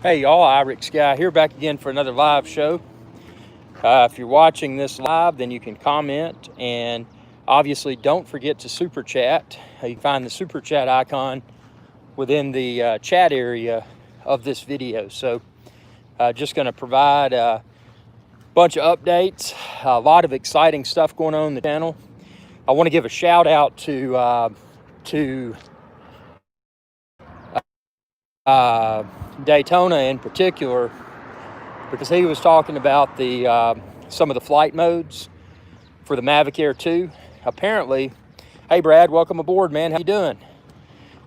Hey y'all, Irix Guy here, back again for another live show. If you're watching this live, then you can comment, and obviously don't forget to super chat. You can find the super chat icon within the chat area of this video. So just going to provide a bunch of updates, a lot of exciting stuff going on the channel. I want to give a shout out to Daytona in particular, because he was talking about the some of the flight modes for the Mavic Air 2. Apparently, hey Brad, welcome aboard, man. How you doing?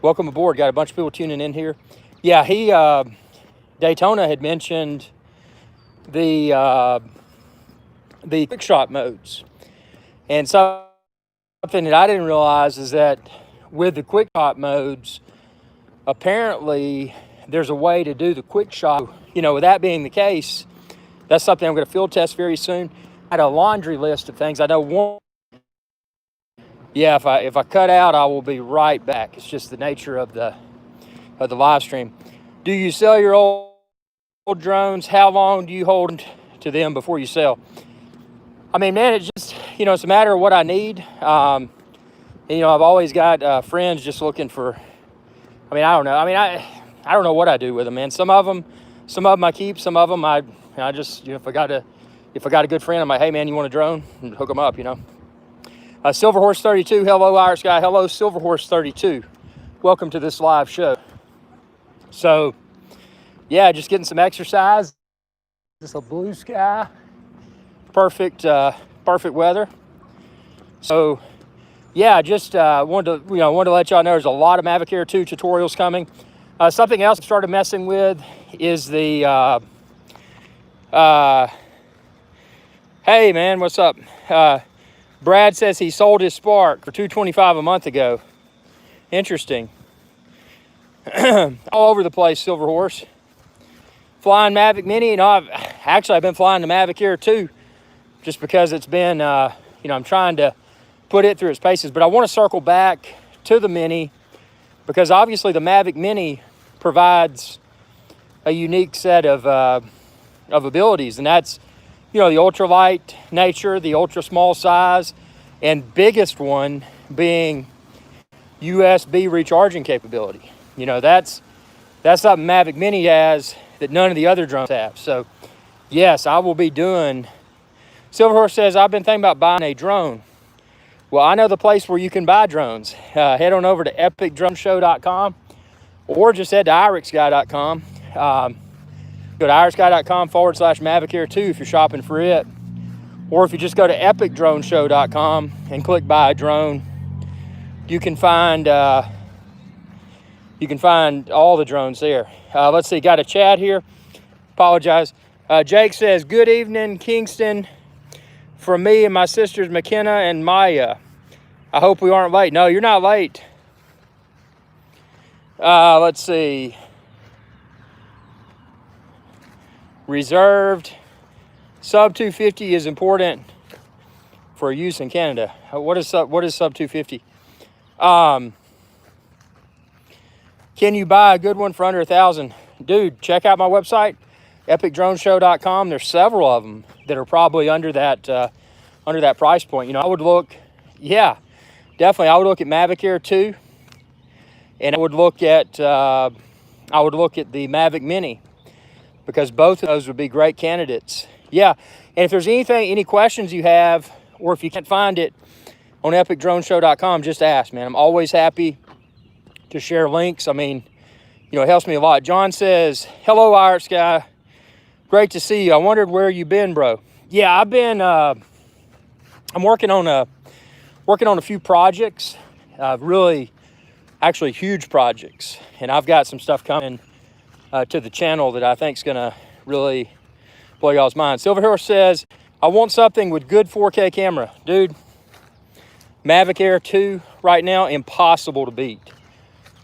Welcome aboard. Got a bunch of people tuning in here. Yeah, Daytona had mentioned the quick shot modes, and something that I didn't realize is that with the quick shot modes, apparently there's a way to do the quick shot. You know, with that being the case, that's something I'm going to field test very soon. I had a laundry list of things. I know one. Yeah, if I cut out, I will be right back. It's just the nature of the live stream. Do you sell your old drones? How long do you hold to them before you sell? I mean, man, it's just, it's a matter of what I need. I've always got friends just looking for. I mean, I don't know. I mean, I don't know what I do with them, man. Some of them I keep. Some of them I just, if I got a good friend, I'm like, hey man, you want a drone? And hook them up, Silverhorse 32, hello Irish Guy, hello Silverhorse 32. Welcome to this live show. So, yeah, just getting some exercise. Just a blue sky, perfect weather. So, yeah, just wanted to let y'all know there's a lot of Mavic Air 2 tutorials coming. Something else I started messing with is the hey man, what's up? Brad says he sold his Spark for $225 a month ago. Interesting. All over the place, Silverhorse. Flying Mavic Mini. I've been flying the Mavic Air 2 just because it's been, I'm trying to put it through its paces. But I want to circle back to the Mini because obviously the Mavic Mini provides a unique set of abilities, and that's, the ultralight nature, the ultra small size, and biggest one being USB recharging capability. That's something Mavic Mini has that none of the other drones have. So yes, I will be doing. Silverhorse says, I've been thinking about buying a drone. Well, I know the place where you can buy drones. Head on over to epicdroneshow.com or just head to irixguy.com. Go to irixguy.com/Mavic Air 2 if you're shopping for it. Or if you just go to epicdroneshow.com and click buy a drone, you can find all the drones there. Let's see, got a chat here. Apologize. Jake says, good evening, Kingston, from me and my sisters McKenna and Maya. I hope we aren't late. No, you're not late. Let's see. Reserved sub 250 is important for use in Canada. What is sub 250? Can you buy a good one for under $1,000? Dude, check out my website, epicdroneshow.com. There's several of them that are probably under that price point. I would look, yeah, definitely. I would look at Mavic Air 2, and I would look at the Mavic Mini, because both of those would be great candidates. Yeah, and if there's any questions you have, or if you can't find it on epicdroneshow.com, just ask, man. I'm always happy to share links. I mean, it helps me a lot. John says, hello, Irish Guy. Great to see you. I wondered where you been, bro. Yeah, I've been, I'm working on a few projects, actually huge projects. And I've got some stuff coming to the channel that I think is going to really blow y'all's mind. Silverhorse says, I want something with good 4K camera. Dude, Mavic Air 2 right now, impossible to beat.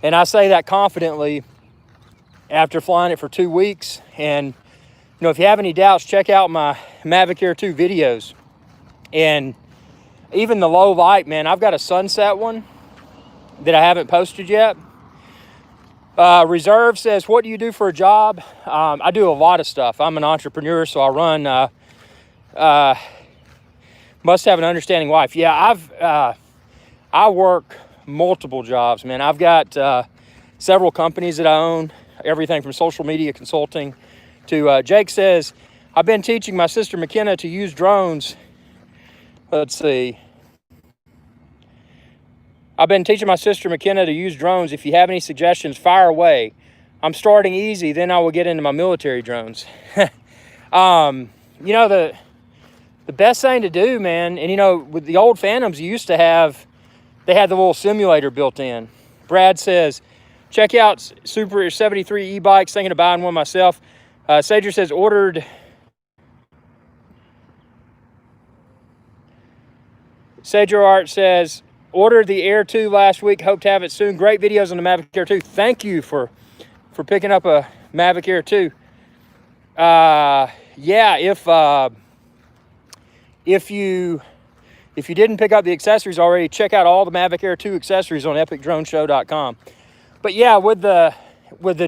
And I say that confidently after flying it for 2 weeks. And, if you have any doubts, check out my Mavic Air 2 videos. And even the low light, man, I've got a sunset one that I haven't posted yet. Reserve says, what do you do for a job? I do a lot of stuff. I'm an entrepreneur, so I run, must have an understanding wife. Yeah, I work multiple jobs, man. I've got several companies that I own, everything from social media consulting to, Jake says, I've been teaching my sister McKenna to use drones. Let's see. I've been teaching my sister McKenna to use drones. If you have any suggestions, fire away. I'm starting easy, then I will get into my military drones. You know, the best thing to do, man, and you know, with the old Phantoms, you used to have, they had the little simulator built in. Brad says, check out Super 73 e-bikes, thinking of buying one myself. Sager says, Sager Art says, ordered the Air 2 last week. Hope to have it soon. Great videos on the Mavic Air 2. Thank you for picking up a Mavic Air 2. Yeah, if you didn't pick up the accessories already, check out all the Mavic Air 2 accessories on epicdroneshow.com. But yeah, with the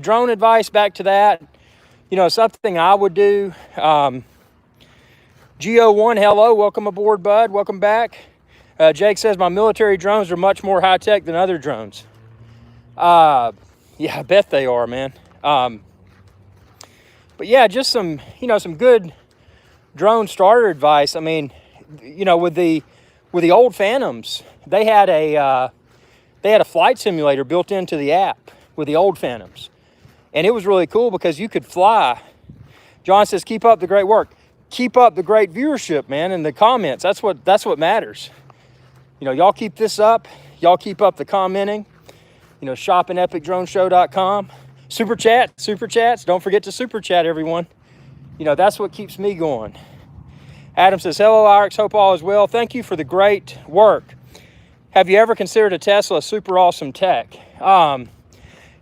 drone advice, back to that, you know, something I would do. Geo1, hello, welcome aboard, bud. Welcome back. Jake says, my military drones are much more high-tech than other drones. Yeah, I bet they are, man. But yeah, just some, you know, some good drone starter advice. I mean, you know, with the old Phantoms, they had a flight simulator built into the app with the old Phantoms. And it was really cool because you could fly. John says, keep up the great work. Keep up the great viewership, man, in the comments. That's what matters. You know, y'all keep this up. Y'all keep up the commenting. You know, shop at epicdroneshow.com. Super chats. Don't forget to super chat, everyone. You know, that's what keeps me going. Adam says, hello, Alex. Hope all is well. Thank you for the great work. Have you ever considered a Tesla? Super awesome tech.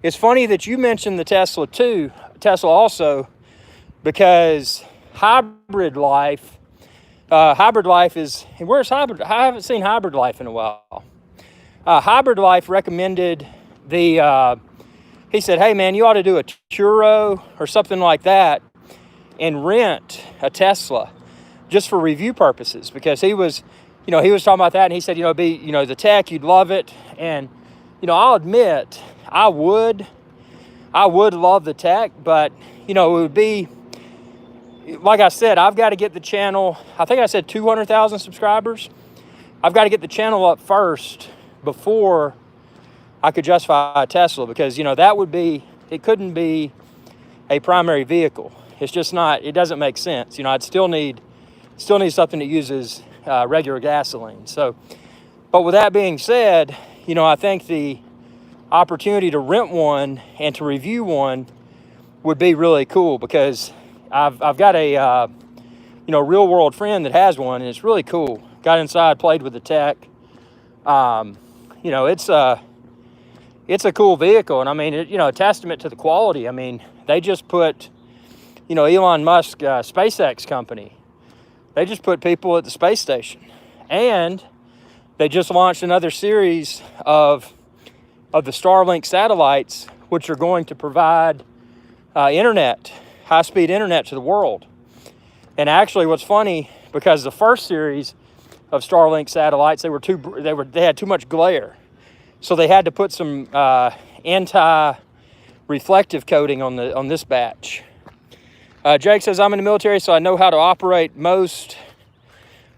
It's funny that you mentioned the Tesla too. Tesla also, because Hybrid Life is, where's Hybrid? I haven't seen Hybrid Life in a while. Hybrid Life recommended he said, hey man, you ought to do a Turo or something like that and rent a Tesla just for review purposes, because he was talking about that, and he said, you know, the tech, you'd love it. And, you know, I'll admit, I would love the tech, but, you know, it would be, like I said, I've got to get the channel, I think I said 200,000 subscribers. I've got to get the channel up first before I could justify a Tesla, because, you know, it couldn't be a primary vehicle. It's just not, it doesn't make sense. You know, I'd still need something that uses regular gasoline. So, but with that being said, you know, I think the opportunity to rent one and to review one would be really cool, because I've got a real world friend that has one, and it's really cool. Got inside, played with the tech. You know, it's a cool vehicle, and I mean, a testament to the quality. I mean, they just put, you know, Elon Musk, SpaceX company, they just put people at the space station, and they just launched another series of the Starlink satellites, which are going to provide high-speed internet to the world. And actually, what's funny, because the first series of Starlink satellites, they had too much glare, so they had to put some anti-reflective coating on this batch. Jake says, I'm in the military, so I know how to operate most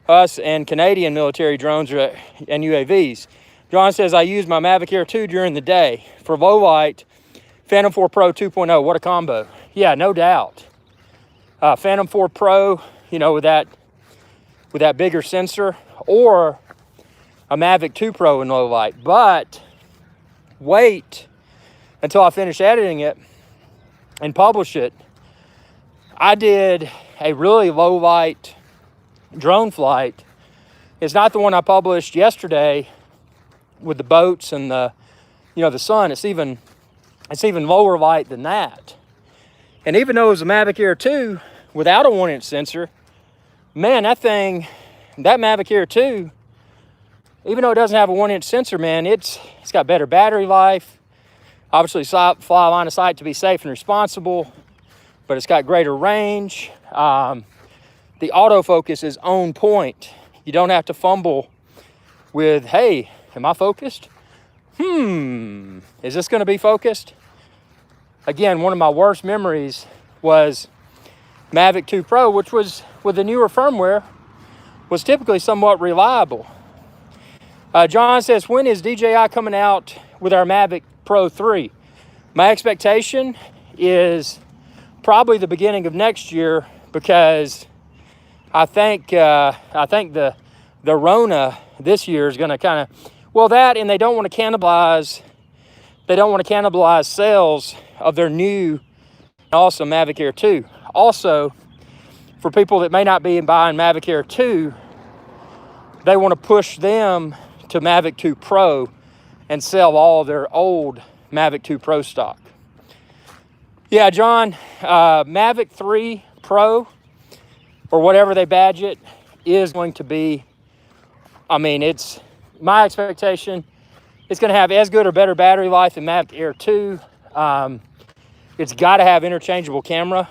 US and Canadian military drones and UAVs. John says, I use my Mavic Air 2 during the day. For low light, Phantom 4 Pro 2.0, what a combo. Yeah, no doubt. Phantom 4 Pro, you know, with that bigger sensor, or a Mavic 2 Pro in low light. But wait until I finish editing it and publish it. I did a really low light drone flight. It's not the one I published yesterday with the boats and the sun. It's even lower light than that. And even though it was a Mavic Air 2 without a 1-inch sensor, man, that Mavic Air 2, even though it doesn't have a 1-inch sensor, man, it's got better battery life. Obviously, fly line of sight to be safe and responsible, but it's got greater range. The autofocus is on point. You don't have to fumble with, hey, am I focused? Is this going to be focused? Again, one of my worst memories was Mavic 2 Pro, which was, with the newer firmware, was typically somewhat reliable. John says, when is DJI coming out with our Mavic Pro 3? My expectation is probably the beginning of next year, because I think the Rona this year is going to kind of, well, that, and they don't want to cannibalize sales of their new awesome Mavic Air 2. Also, for people that may not be buying Mavic Air 2, they want to push them to Mavic 2 Pro and sell all of their old Mavic 2 Pro stock. Yeah, John, Mavic 3 Pro, or whatever they badge it, is going to be, I mean, it's my expectation, it's going to have as good or better battery life than Mavic Air 2. It's got to have interchangeable camera,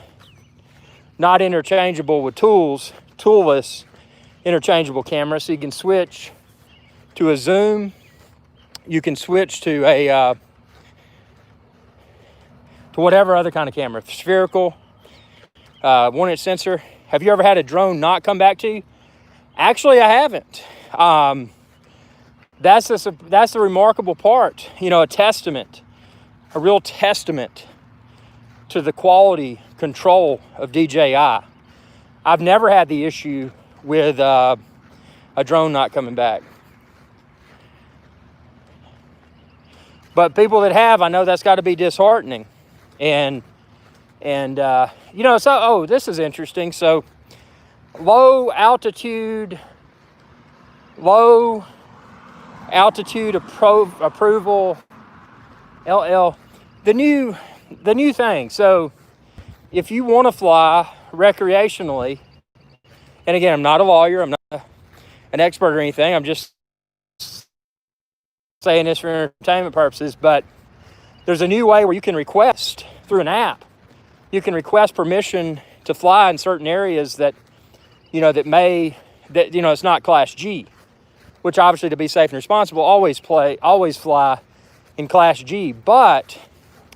not interchangeable with toolless interchangeable camera. So you can switch to a zoom, you can switch to a to whatever other kind of camera, spherical, 1-inch sensor. Have you ever had a drone not come back to you? Actually, I haven't. That's the remarkable part. You know, a real testament to the quality control of DJI. I've never had the issue with a drone not coming back. But people that have, I know that's got to be disheartening. And you know, so, oh, this is interesting. So low altitude approval, LL, the new thing. So if you want to fly recreationally, and again, I'm not a lawyer, I'm not an expert or anything, I'm just saying this for entertainment purposes, but there's a new way where you can request through an app. You can request permission to fly in certain areas that, you know, that you know, it's not Class G, which obviously, to be safe and responsible, always fly in Class G. But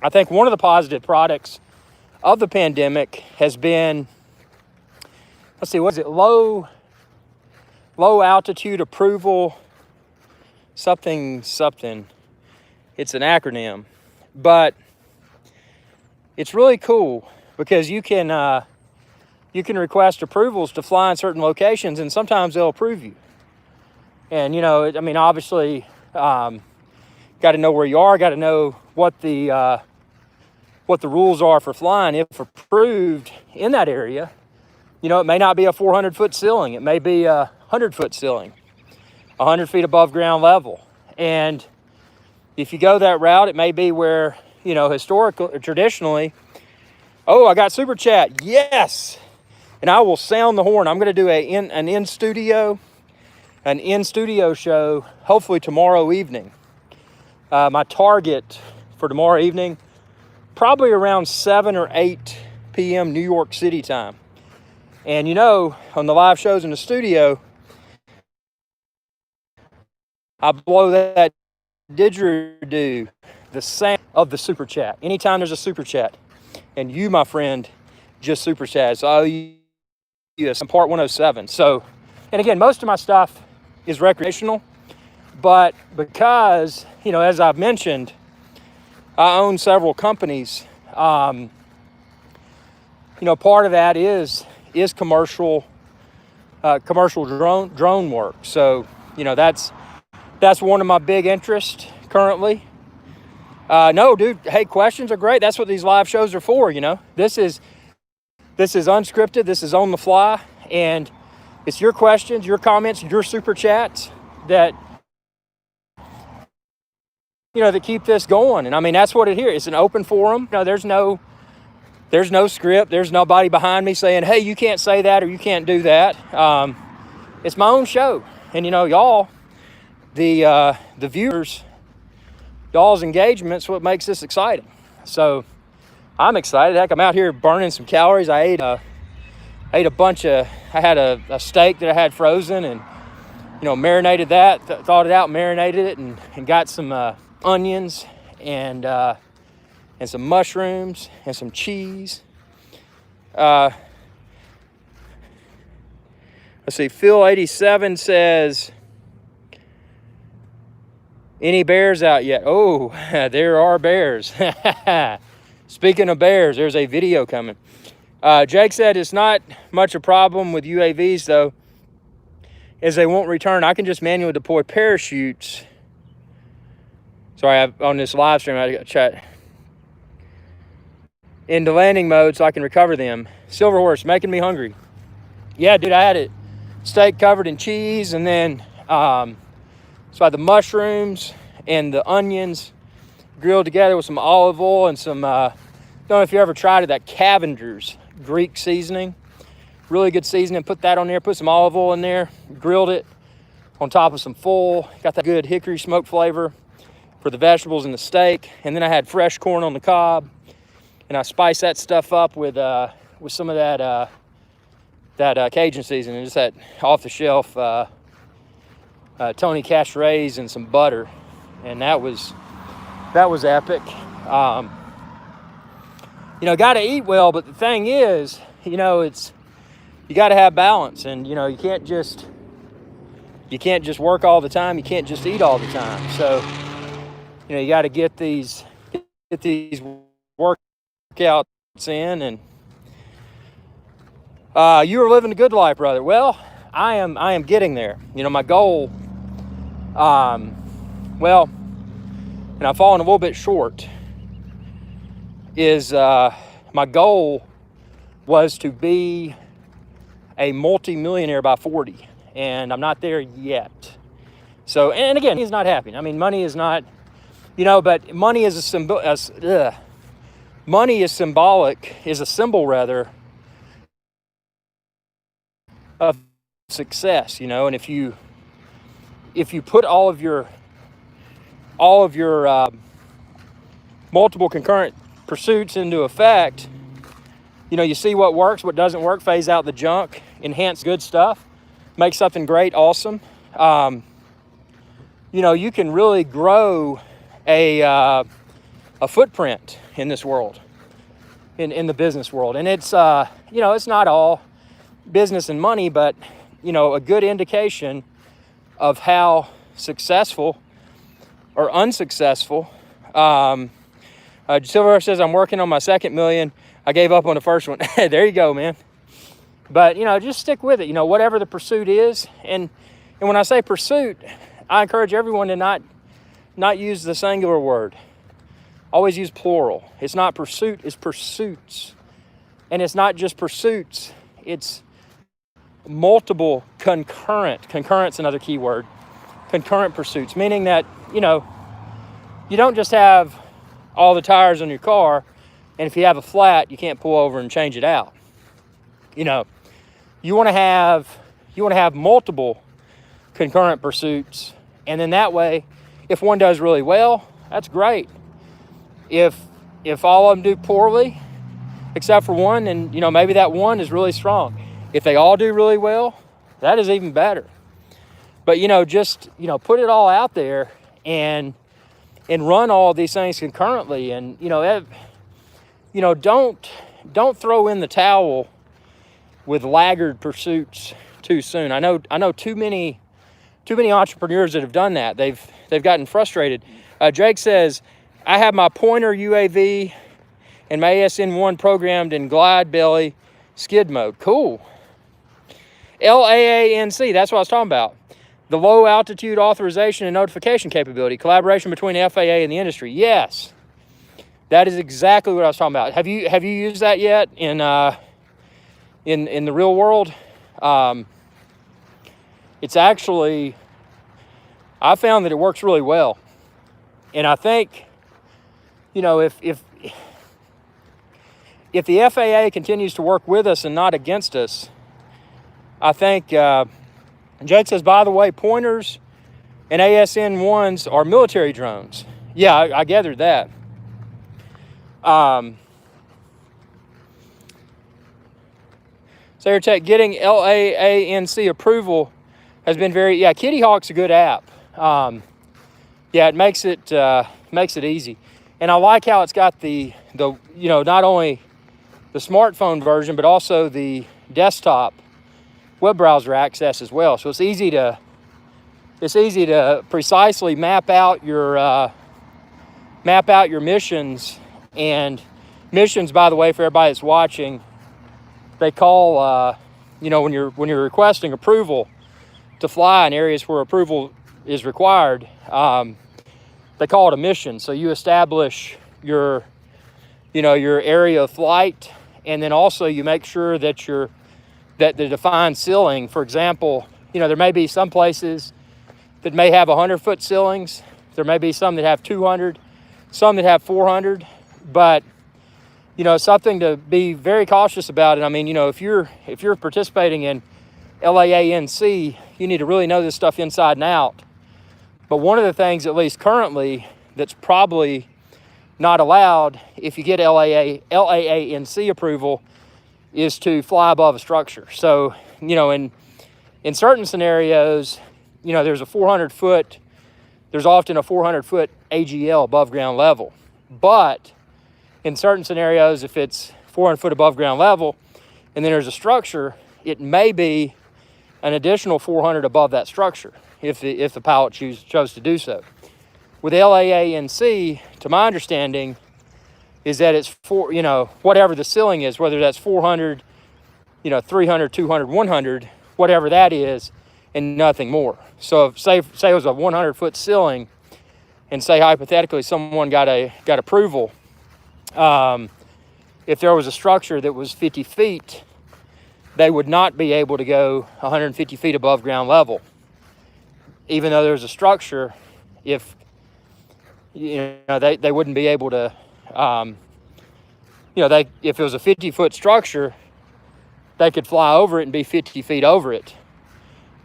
I think one of the positive products of the pandemic has been, let's see, what is it? Low altitude approval, something. It's an acronym, but it's really cool because you can request approvals to fly in certain locations, and sometimes they'll approve you. And, you know, I mean, obviously, got to know where you are, got to know what the rules are for flying. If approved in that area, you know, it may not be a 400-foot ceiling. It may be a 100-foot ceiling, 100 feet above ground level. And if you go that route, it may be where, you know, traditionally, oh, I got Super Chat. Yes. And I will sound the horn. I'm going to do an in-studio show, hopefully tomorrow evening. My target for tomorrow evening, probably around 7 or 8 p.m. New York City time. And you know, on the live shows in the studio, I blow that didgeridoo, the sound of the Super Chat. Anytime there's a Super Chat, and you, my friend, just Super Chat. So yes, I'm part 107. So, and again, most of my stuff is recreational, but because, you know, as I've mentioned, I own several companies. You know, part of that is commercial drone work. So, you know, that's one of my big interests currently. No, dude, hey, questions are great. That's what these live shows are for, you know. This is unscripted, this is on the fly, and it's your questions, your comments, your Super Chats that, you know, that keep this going. And I mean, that's what it is. It's an open forum. You know, there's no script. There's nobody behind me saying, hey, you can't say that or you can't do that. It's my own show. And, you know, y'all, the viewers y'all's engagement's what makes this exciting. So I'm excited. Heck, I'm out here burning some calories. I ate a bunch of, I had a steak that I had frozen and, marinated that, thawed it out, marinated it, and got some onions and some mushrooms and some cheese. Let's see, Phil87 says, any bears out yet? Oh, there are bears. Speaking of bears, there's a video coming. Jake said it's not much a problem with UAVs though, as they won't return. I can just manually deploy parachutes. Sorry, on this live stream, I got to chat. Into landing mode so I can recover them. Silver Horse, making me hungry. Yeah, dude, I had it steak covered in cheese, and then so I had the mushrooms and the onions grilled together with some olive oil and some, I don't know if you ever tried it, that Cavender's Greek seasoning. Really good seasoning. Put that on there, put some olive oil in there, grilled it on top of some foil. Got that good hickory smoke flavor for the vegetables and the steak. And then I had fresh corn on the cob, and I spiced that stuff up with some of that Cajun seasoning, just that off the shelf Tony Cacheret's and some butter, and that was epic. Got to eat well, but the thing is, it's, you got to have balance, and you can't just work all the time. You can't just eat all the time. So you got to get these workouts in, and you are living a good life, brother. Well, I am getting there. My goal, and I've fallen a little bit short, is my goal was to be a multi-millionaire by 40, and I'm not there yet. So, and again, he's not happy. I mean, money is not, but money is a symbol. Money is symbolic, is a symbol rather, of success. And if you put all of your multiple concurrent pursuits into effect, you see what works, what doesn't work, phase out the junk, enhance good stuff, make something great, awesome. You can really grow a footprint in this world, in the business world. And it's, it's not all business and money, but, a good indication of how successful or unsuccessful. Silver says, I'm working on my second million. I gave up on the first one. There you go, man. But, just stick with it, whatever the pursuit is. And when I say pursuit, I encourage everyone to not use the singular word. Always use plural. It's not pursuit, it's pursuits. And it's not just pursuits, it's multiple concurrent's another key word, concurrent pursuits, meaning that, you don't just have all the tires on your car, and if you have a flat, you can't pull over and change it out. You want to have multiple concurrent pursuits, and then that way, if one does really well, that's great. If all of them do poorly, except for one, then maybe that one is really strong. If they all do really well, that is even better. But just put it all out there and run all of these things concurrently, and don't throw in the towel with laggard pursuits too soon. I know too many entrepreneurs that have done that. They've gotten frustrated. Jake says, I have my Pointer UAV and my ASN1 programmed in glide belly skid mode. Cool. LAANC, that's what I was talking about. The low altitude authorization and notification capability, collaboration between the FAA and the industry. Yes, that is exactly what I was talking about. Have you used that yet in the real world? It's actually, I found that it works really well, and I think, if the FAA continues to work with us and not against us, I think, Jake says, by the way, Pointers and ASN-1s are military drones. Yeah, I gathered that. So Tech, getting LAANC approval has been yeah, Kitty Hawk's a good app. Yeah, it makes it easy. And I like how it's got the not only the smartphone version, but also the desktop web browser access as well. So it's easy to precisely map out your missions. And missions, by the way, for everybody that's watching, they call when you're requesting approval to fly in areas where approval is required, they call it a mission. So you establish your area of flight, and then also you make sure that the defined ceiling, for example, there may be some places that may have 100-foot ceilings. There may be some that have 200, some that have 400, but something to be very cautious about. And I mean, if you're participating in LAANC, you need to really know this stuff inside and out. But one of the things, at least currently, that's probably not allowed if you get LAANC approval is to fly above a structure. So, in certain scenarios, there's often a 400-foot AGL above ground level. But in certain scenarios, if it's 400 foot above ground level and then there's a structure, it may be an additional 400 above that structure if the pilot chose to do so. With LAANC, to my understanding, is that it's whatever the ceiling is, whether that's 400, 300, 200, 100, whatever that is, and nothing more. So if, say it was a 100-foot ceiling, and say hypothetically someone got approval, if there was a structure that was 50 feet, they would not be able to go 150 feet above ground level. Even though there's a structure, if they wouldn't be able to, if it was a 50-foot structure, they could fly over it and be 50 feet over it,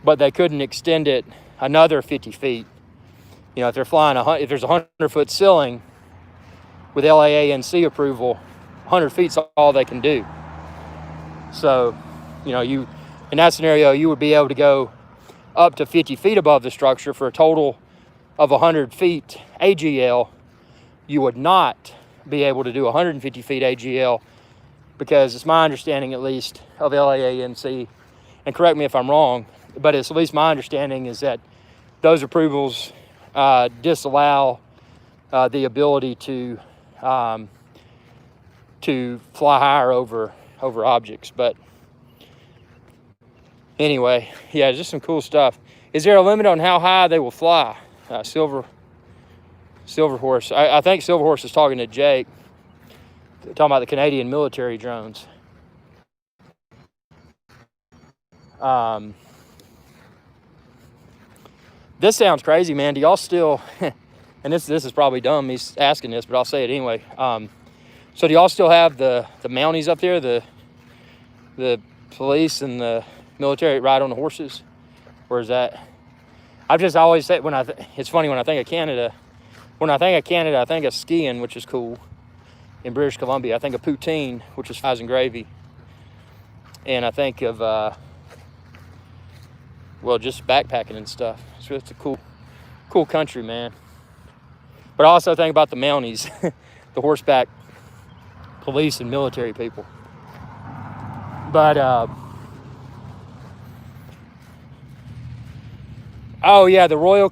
but they couldn't extend it another 50 feet. If they're flying if there's a 100-foot ceiling with LAANC approval, 100 feet's all they can do. So, you in that scenario, you would be able to go up to 50 feet above the structure for a total of 100 feet AGL. You would not be able to do 150 feet AGL because it's my understanding, at least, of LAANC, and correct me if I'm wrong, but it's at least my understanding is that those approvals disallow the ability to fly higher over objects. But anyway, yeah, just some cool stuff. Is there a limit on how high they will fly? Silver Horse. I think Silver Horse is talking to Jake, talking about the Canadian military drones. This sounds crazy, man. Do y'all still, and this is probably dumb, he's asking this, but I'll say it anyway. So do y'all still have the Mounties up there, the police and the military ride on the horses? Or is that, I've just always said, it's funny, when I think of Canada, I think of skiing, which is cool, in British Columbia. I think of poutine, which is fries and gravy. And I think of, just backpacking and stuff. So it's a cool country, man. But I also think about the Mounties, the horseback police and military people. But, oh yeah, the Royal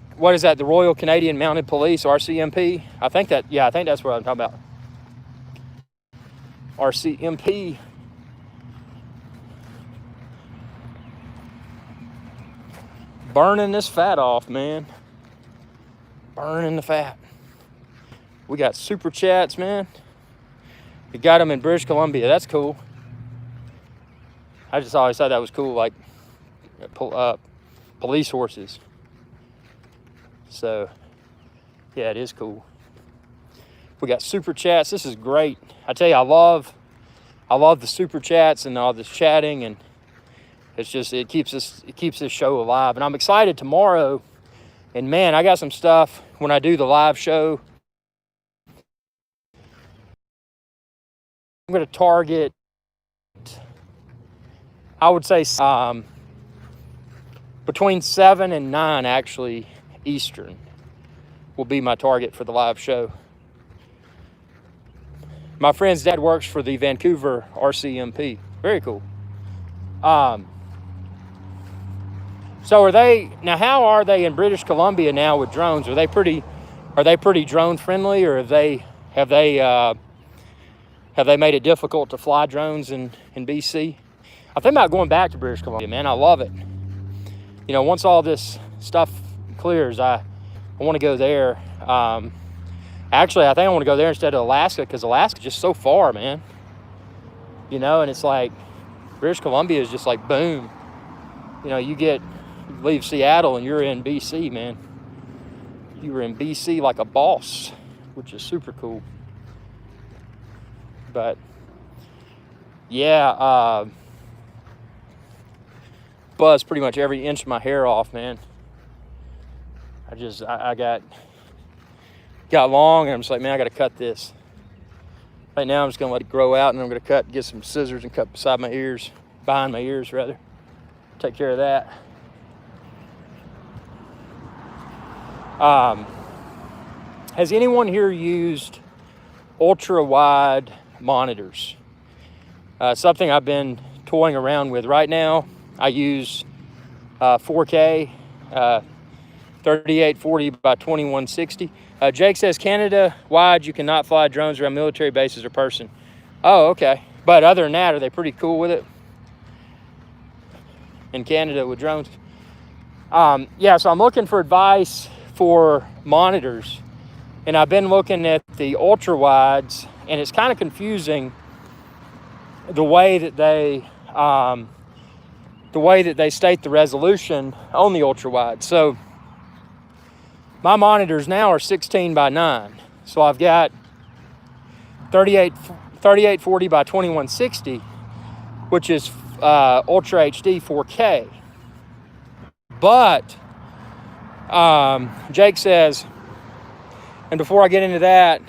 Canadian Mounted Police, RCMP. I think that's what I'm talking about. RCMP. Burning this fat off, man. Burning the fat. We got super chats, man. We got them in British Columbia. That's cool. I just always thought that was cool, like police horses. So, yeah, it is cool. We got super chats. This is great. I tell you, I love the super chats and all this chatting, and it's just, it keeps this show alive. And I'm excited tomorrow. And man, I got some stuff when I do the live show going to target, I would say, between 7 and 9, actually, Eastern will be my target for the live show. My friend's dad works for the Vancouver RCMP. Very cool. So how are they in British Columbia now with drones? Are they pretty drone friendly, or have they made it difficult to fly drones in BC? I think about going back to British Columbia, man. I love it. You know, once all this stuff clears, I want to go there. Actually, I think I want to go there instead of Alaska, because Alaska's just so far, man. You know, and it's like British Columbia is just like boom. You know, you leave Seattle and you're in BC, man. You were in BC like a boss, which is super cool. But yeah, buzzed pretty much every inch of my hair off, man. I got long, and I'm just like, man, I got to cut this. Right now, I'm just gonna let it grow out, and I'm gonna get some scissors and cut behind my ears, rather. Take care of that. Has anyone here used ultra-wide monitors? Something I've been toying around with right now. I use 4K, 3840 by 2160. Jake says, Canada wide, you cannot fly drones around military bases or person. Oh, okay. But other than that, are they pretty cool with it? In Canada with drones? Yeah, so I'm looking for advice for monitors. And I've been looking at the ultra wides, and it's kind of confusing the way that they state the resolution on the ultra wide. So my monitors now are 16 by 9. So I've got 3840 by 2160, which is Ultra HD 4K. But Jake says, and before I get into that,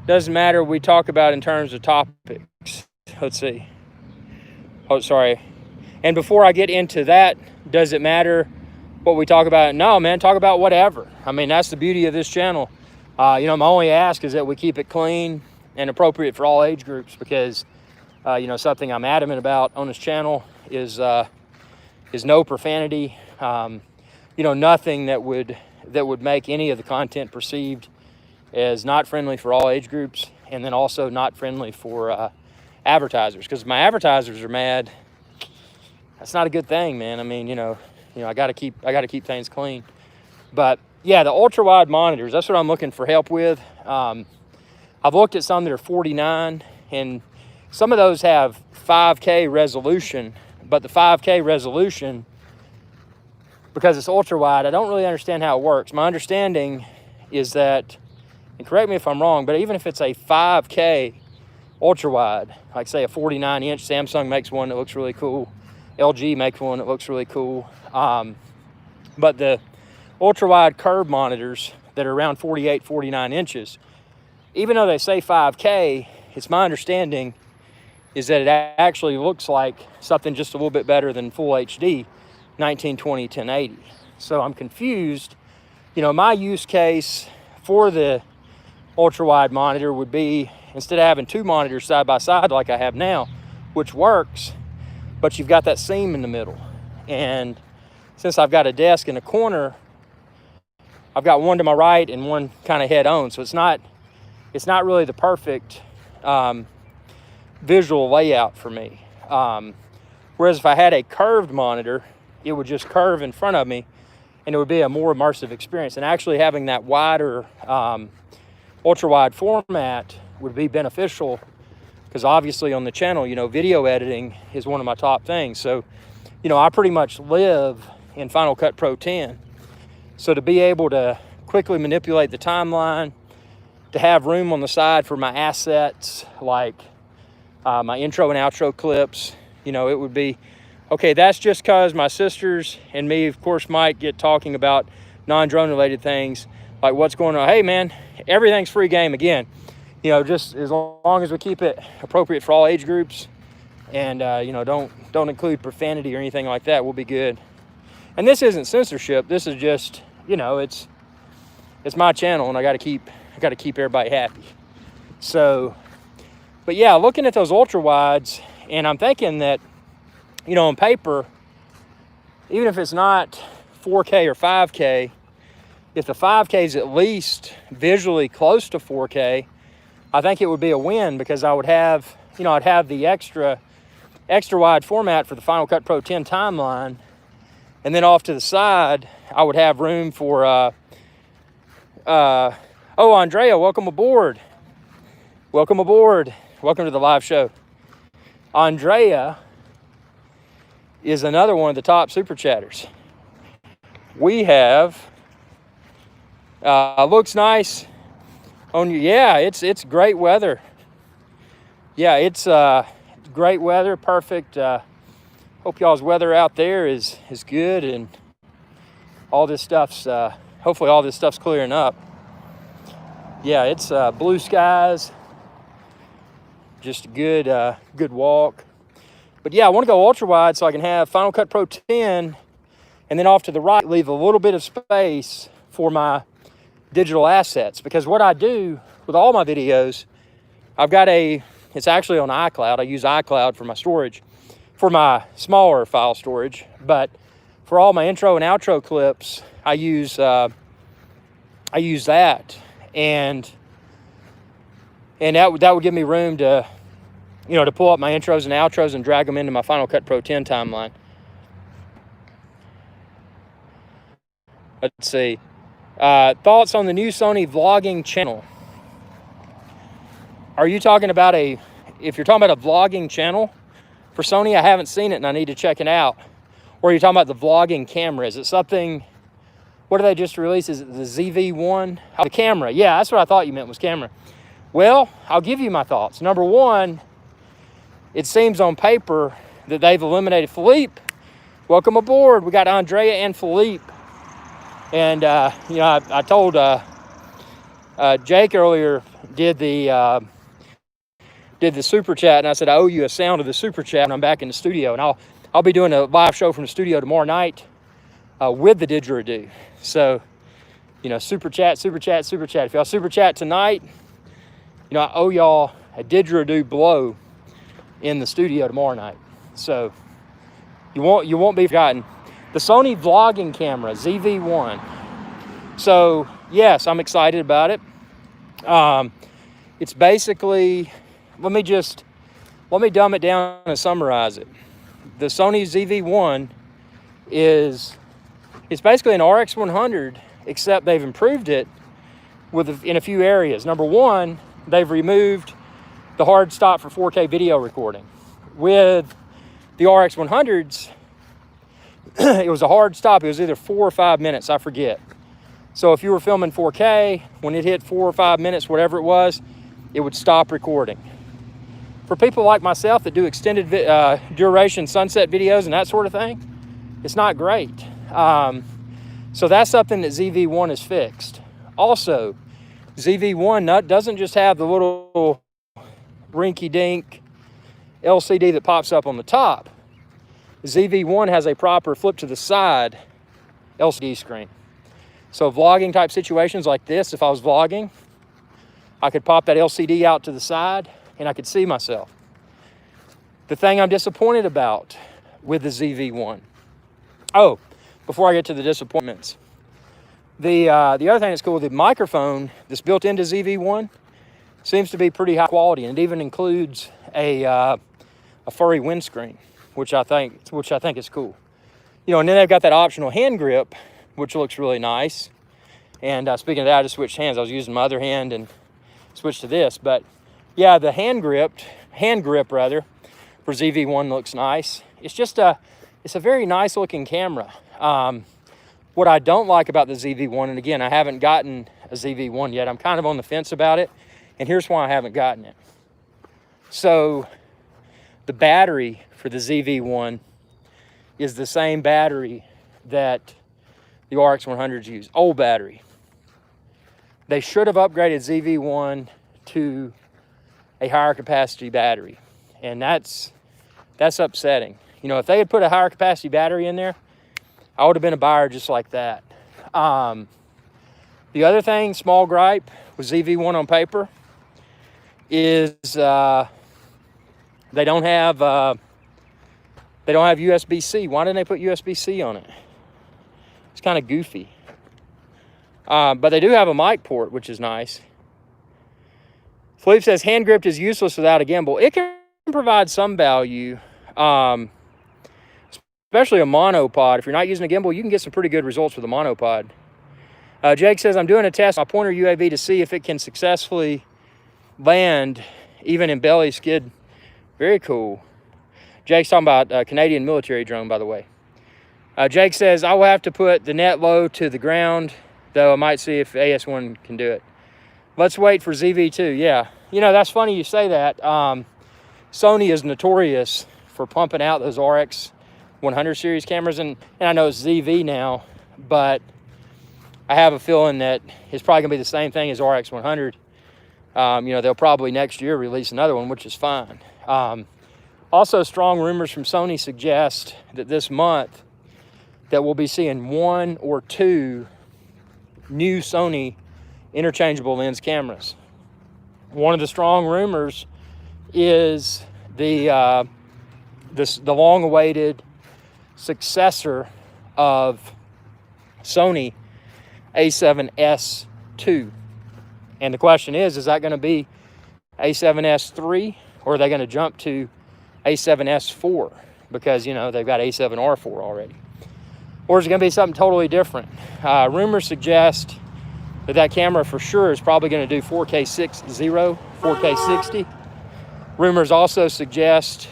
doesn't matter what we talk about in terms of topics. Let's see. Oh, sorry. And before I get into that, does it matter what we talk about? No, man, talk about whatever. I mean, that's the beauty of this channel. You know, my only ask is that we keep it clean and appropriate for all age groups, because, you know, something I'm adamant about on this channel is no profanity. You know, nothing that would make any of the content perceived as not friendly for all age groups, and then also not friendly for advertisers, because my advertisers are mad. That's not a good thing, man. I mean, you know, I got to keep things clean. But yeah, the ultra wide monitors, that's what I'm looking for help with. I've looked at some that are 49, and some of those have 5K resolution, but the 5K resolution, because it's ultra wide, I don't really understand how it works. My understanding is that, and correct me if I'm wrong, but even if it's a 5K ultra wide, like say a 49 inch, Samsung makes one that looks really cool. LG makes one that looks really cool. But the ultra wide curved monitors that are around 48, 49 inches, even though they say 5K, it's my understanding is that it actually looks like something just a little bit better than full HD, 1920, 1080. So I'm confused. You know, my use case for the ultra wide monitor would be, instead of having two monitors side by side like I have now, which works, but you've got that seam in the middle. And since I've got a desk in a corner, I've got one to my right and one kind of head on. So it's not really the perfect visual layout for me. Whereas if I had a curved monitor, it would just curve in front of me, and it would be a more immersive experience. And actually having that wider, ultra wide format would be beneficial, because obviously on the channel, you know, video editing is one of my top things. So, you know, I pretty much live in Final Cut Pro 10. So to be able to quickly manipulate the timeline, to have room on the side for my assets, like my intro and outro clips, you know, it would be, okay, that's just because my sisters and me, of course, might get talking about non-drone related things, like what's going on. Hey, man, everything's free game. Again, you know, just as long as we keep it appropriate for all age groups, and you know, don't include profanity or anything like that, we'll be good. And this isn't censorship. This is just, you know, it's my channel, and I got to keep everybody happy. So, but yeah, looking at those ultra wides, and I'm thinking that, you know, on paper, even if it's not 4K or 5K, if the 5K is at least visually close to 4K, I think it would be a win, because I would have, you know, I'd have the extra wide format for the Final Cut Pro 10 timeline, and then off to the side, I would have room for, oh, Andrea, welcome aboard. Welcome aboard. Welcome to the live show. Andrea is another one of the top super chatters. We have, looks nice on you. Yeah, it's great weather. Yeah, it's great weather, perfect. Hope y'all's weather out there is good, and all this stuff's, hopefully all this stuff's clearing up. Yeah, it's blue skies, just a good walk. But yeah, I want to go ultra wide so I can have Final Cut Pro 10, and then off to the right, leave a little bit of space for my digital assets. Because what I do with all my videos, I've got it's actually on iCloud. I use iCloud for my storage, for my smaller file storage. But for all my intro and outro clips, I use that, and that would give me room to, you know, to pull up my intros and outros and drag them into my Final Cut Pro 10 timeline. Let's see. Thoughts on the new Sony vlogging channel? Are you talking about if you're talking about a vlogging channel for Sony, I haven't seen it and I need to check it out. Or are you talking about the vlogging camera? Is it something, what did they just release? Is it the ZV-1? Oh, the camera. Yeah, that's what I thought you meant was camera. Well, I'll give you my thoughts. Number one, it seems on paper that they've eliminated Philippe. Welcome aboard. We got Andrea and Philippe. And, you know, I told Jake earlier, did the super chat, and I said, I owe you a sound of the super chat when I'm back in the studio. And I'll be doing a live show from the studio tomorrow night with the didgeridoo. So, you know, super chat. If y'all super chat tonight, you know, I owe y'all a didgeridoo blow in the studio tomorrow night. So you won't be forgotten. The Sony vlogging camera, ZV-1. So yes, I'm excited about it. It's basically, let me dumb it down and summarize it. The Sony ZV-1 it's basically an RX100, except they've improved it in a few areas. Number one, they've removed the hard stop for 4K video recording. With the RX100s, it was a hard stop. It was either 4 or 5 minutes, I forget. So if you were filming 4K, when it hit 4 or 5 minutes, whatever it was, it would stop recording. For people like myself that do extended duration sunset videos and that sort of thing, it's not great. So that's something that ZV-1 has fixed. Also, ZV-1 doesn't just have the little rinky-dink LCD that pops up on the top. ZV-1 has a proper flip to the side LCD screen. So vlogging type situations like this, if I was vlogging, I could pop that LCD out to the side and I could see myself. The thing I'm disappointed about with the ZV-1. Oh, before I get to the disappointments. The other thing that's cool, the microphone that's built into ZV-1 seems to be pretty high quality, and it even includes a furry windscreen, which I think is cool. You know, and then they've got that optional hand grip, which looks really nice. And speaking of that, I just switched hands. I was using my other hand and switched to this. But yeah, the hand grip for ZV-1 looks nice. It's a very nice looking camera. What I don't like about the ZV-1, and again, I haven't gotten a ZV-1 yet. I'm kind of on the fence about it, and here's why I haven't gotten it. So the battery for the ZV-1 is the same battery that the RX100s use, old battery. They should have upgraded ZV-1 to a higher capacity battery. And that's upsetting. You know, if they had put a higher capacity battery in there, I would have been a buyer just like that. The other thing, small gripe with ZV-1 on paper, is they don't have USB-C. Why didn't they put USB-C on it? It's kind of goofy. But they do have a mic port, which is nice. Philippe says hand gripped is useless without a gimbal. It can provide some value, especially a monopod. If you're not using a gimbal, you can get some pretty good results with a monopod. Jake says, I'm doing a test on my pointer UAV to see if it can successfully land even in belly skid. Very cool. Jake's talking about a Canadian military drone, by the way. Jake says, I will have to put the net low to the ground, though I might see if AS1 can do it. Let's wait for ZV-2. Yeah, you know, that's funny you say that. Sony is notorious for pumping out those RX 100 series cameras, and I know it's ZV now, but I have a feeling that it's probably gonna be the same thing as RX 100. You know, they'll probably next year release another one, which is fine. Also, strong rumors from Sony suggest that this month that we'll be seeing 1 or 2 new Sony interchangeable lens cameras. One of the strong rumors is the long-awaited successor of Sony A7S II. And the question is that going to be A7S III, or are they going to jump to A7S IV? Because, you know, they've got A7R4 already. Or is it going to be something totally different? Rumors suggest that camera for sure is probably going to do 4K 60, 4K 60. Rumors also suggest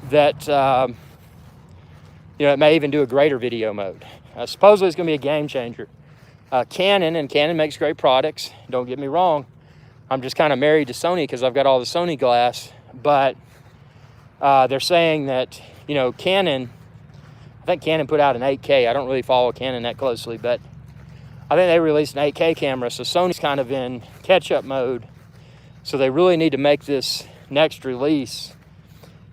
that, you know, it may even do a greater video mode. Supposedly it's going to be a game changer. Canon makes great products. Don't get me wrong. I'm just kind of married to Sony because I've got all the Sony glass. But they're saying that, you know, Canon, I think Canon put out an 8K. I don't really follow Canon that closely, but I think they released an 8K camera. So Sony's kind of in catch-up mode. So they really need to make this next release,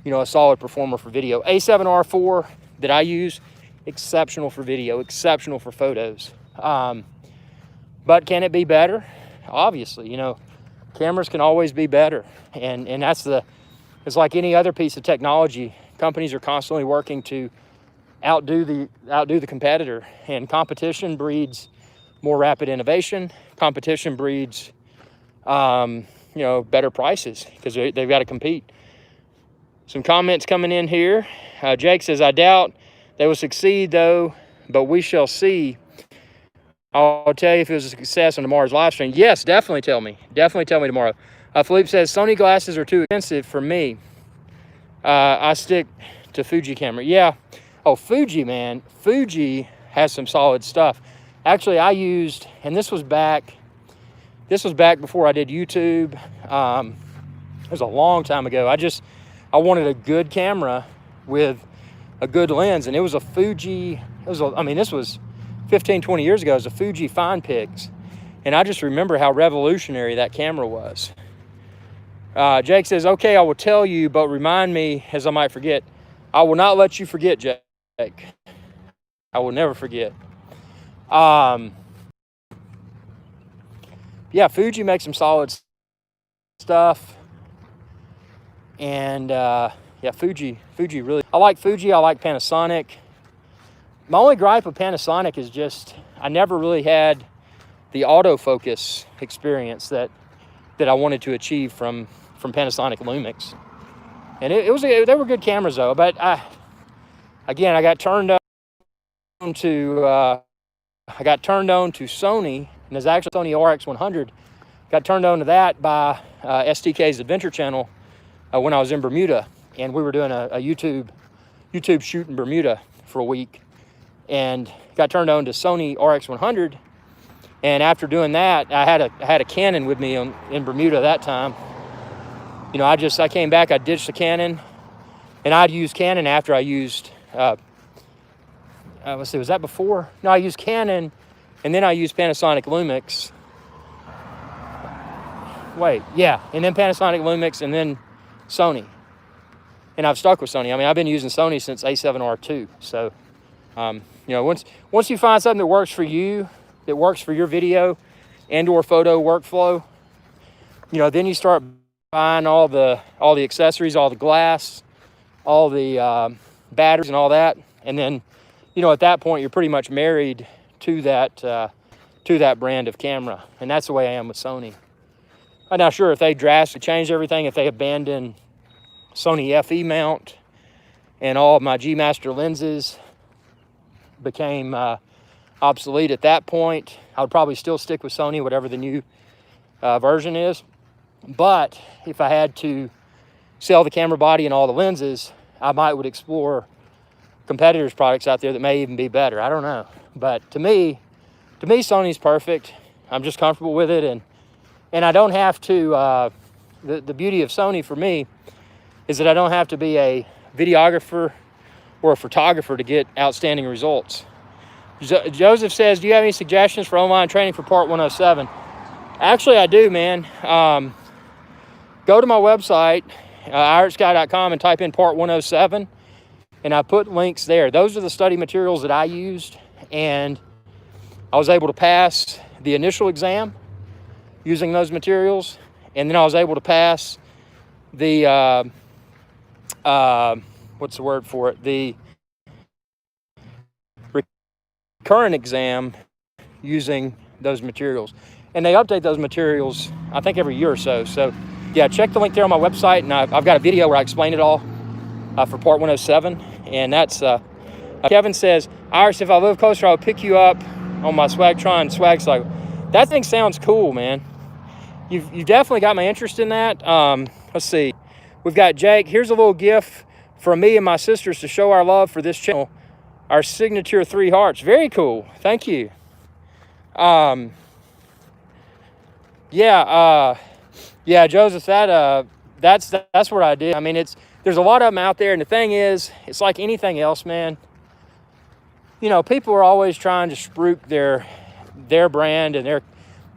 you know, a solid performer for video. A7R4 that I use, exceptional for video, exceptional for photos. But can it be better? Obviously, you know, cameras can always be better. And it's like any other piece of technology. Companies are constantly working to outdo the competitor, and competition breeds more rapid innovation. Competition breeds, you know, better prices because they've got to compete. Some comments coming in here. Jake says, I doubt they will succeed though, but we shall see. I'll tell you if it was a success on tomorrow's live stream. Yes, definitely tell me. Definitely tell me tomorrow. Philippe says, Sony glasses are too expensive for me. I stick to Fuji camera. Yeah. Oh, Fuji, man. Fuji has some solid stuff. Actually, I used, and this was back before I did YouTube. It was a long time ago. I wanted a good camera with a good lens, and it was a Fuji. This was 15, 20 years ago. It was a Fuji FinePix, and I just remember how revolutionary that camera was. Jake says, okay, I will tell you, but remind me as I might forget. I will not let you forget, Jake. I will never forget. Yeah, Fuji makes some solid stuff. And yeah, Fuji really, I like Fuji, I like Panasonic. My only gripe with Panasonic is just, I never really had the autofocus experience that I wanted to achieve from Panasonic Lumix. And they were good cameras though, but I got turned on to Sony, and there's actually Sony RX 100. Got turned on to that by STK's Adventure Channel when I was in Bermuda, and we were doing a YouTube shoot in Bermuda for a week, and got turned on to Sony RX 100. And after doing that, I had a Canon with me in Bermuda that time. You know, I came back, I ditched the Canon, and I'd used Canon after I used, let's see, was that before? No, I used Canon, and then I used Panasonic Lumix. wait, yeah, and then Panasonic, Lumix, and then Sony. And I've stuck with Sony. I mean, I've been using Sony since A7R2. So, you know, once you find something that works for you, that works for your video and or photo workflow, you know, then you start buying all the accessories, all the glass, all the batteries and all that. And then, you know, at that point, you're pretty much married to that brand of camera. And that's the way I am with Sony. I'm not sure if they drastically changed everything, if they abandoned Sony FE mount and all of my G Master lenses became obsolete at that point. I would probably still stick with Sony, whatever the new version is. But if I had to sell the camera body and all the lenses, I would explore competitors' products out there that may even be better. I don't know. But to me, Sony's perfect. I'm just comfortable with it, and I don't have to. The beauty of Sony for me is that I don't have to be a videographer or a photographer to get outstanding results. Joseph says, do you have any suggestions for online training for Part 107? Actually, I do, man. Go to my website, ironsky.com, and type in Part 107, and I put links there. Those are the study materials that I used, and I was able to pass the initial exam using those materials, and then I was able to pass the, what's the word for it? The recurrent exam using those materials. And they update those materials, I think, every year or so. So, yeah, check the link there on my website, and I've got a video where I explain it all for Part 107. And that's, Kevin says, Iris, if I live closer, I'll pick you up on my Swagtron swag cycle. That thing sounds cool, man. You've definitely got my interest in that. Let's see. We've got Jake. Here's a little gift from me and my sisters to show our love for this channel. Our signature 3 hearts. Very cool. Thank you. Yeah, Joseph, that's what I did. I mean, there's a lot of them out there, and the thing is, it's like anything else, man. You know, people are always trying to spruik their brand, and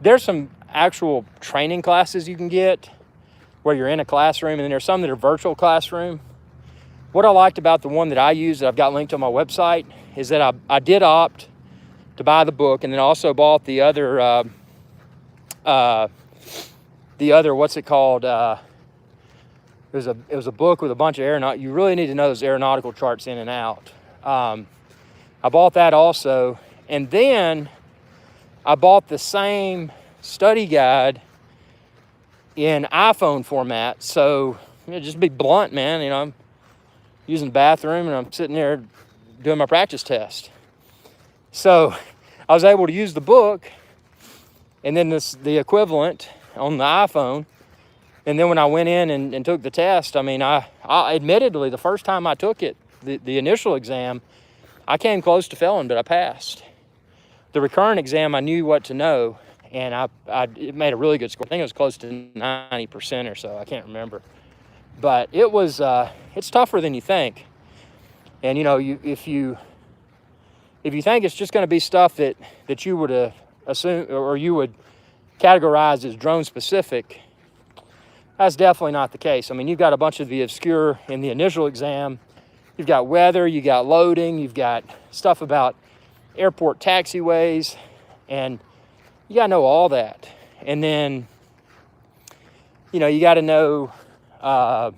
there's some actual training classes you can get where you're in a classroom, and then there's some that are virtual classroom. What I liked about the one that I use that I've got linked on my website is that I did opt to buy the book, and then also bought the other what's it called? It was a book with a bunch of aeronautical. You really need to know those aeronautical charts in and out. I bought that also, and then I bought the same study guide in iPhone format. So, you know, just be blunt, man. You know, I'm using the bathroom and I'm sitting there doing my practice test. So I was able to use the book and then the equivalent on the iPhone. And then when I went in and took the test, I mean, I admittedly, the first time I took it, the initial exam, I came close to failing, but I passed. The recurrent exam, I knew what to know, and it made a really good score. I think it was close to 90% or so. I can't remember. But it was, it's tougher than you think. And, you know, if you think it's just going to be stuff that you would assume or you would categorize as drone specific, that's definitely not the case. I mean, you've got a bunch of the obscure in the initial exam. You've got weather, you got loading, you've got stuff about airport taxiways, and you got to know all that. And then, you know, you got to know, I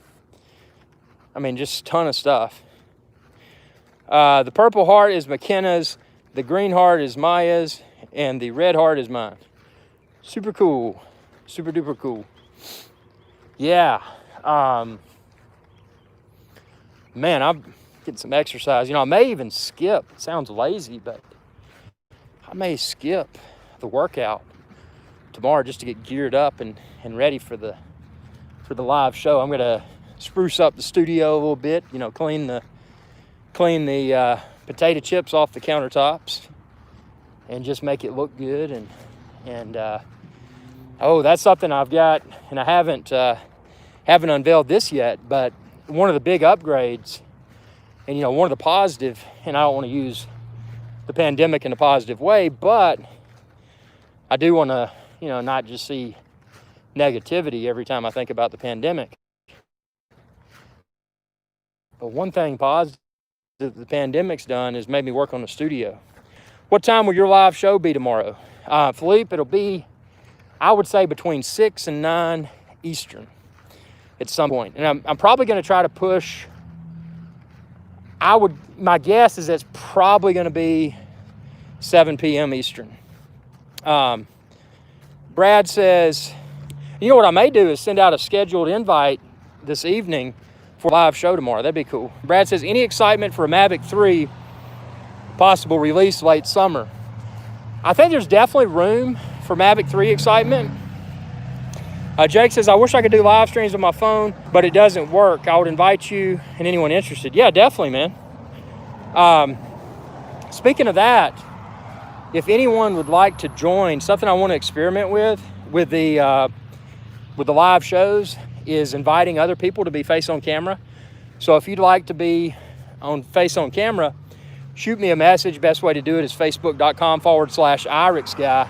mean, just a ton of stuff. The purple heart is McKenna's, the green heart is Maya's, and the red heart is mine. Super cool. Super duper cool. Yeah. Man, I'm getting some exercise. You know, I may even skip. It sounds lazy, but I may skip the workout tomorrow just to get geared up and ready for the live show. I'm going to spruce up the studio a little bit, you know, clean the potato chips off the countertops and just make it look good. And oh, that's something I've got, and I haven't unveiled this yet, but one of the big upgrades, and, you know, one of the positive, and I don't want to use the pandemic in a positive way, but I do want to, you know, not just see negativity every time I think about the pandemic. But one thing positive the pandemic's done is made me work on the studio. What time will your live show be tomorrow? Philippe, it'll be, I would say, between 6 and 9 Eastern at some point. And I'm probably going to try to push, my guess is it's probably going to be 7 p.m. Eastern. Brad says, you know what I may do is send out a scheduled invite this evening for a live show tomorrow. That'd be cool. Brad says, any excitement for a Mavic 3 possible release late summer? I think there's definitely room for Mavic 3 excitement. Jake says, I wish I could do live streams on my phone, but it doesn't work. I would invite you and anyone interested. Yeah, definitely, man. Speaking of that, if anyone would like to join, something I want to experiment with the live shows is inviting other people to be face on camera. So if you'd like to be on face on camera, shoot me a message. Best way to do it is facebook.com/IRIXGuy.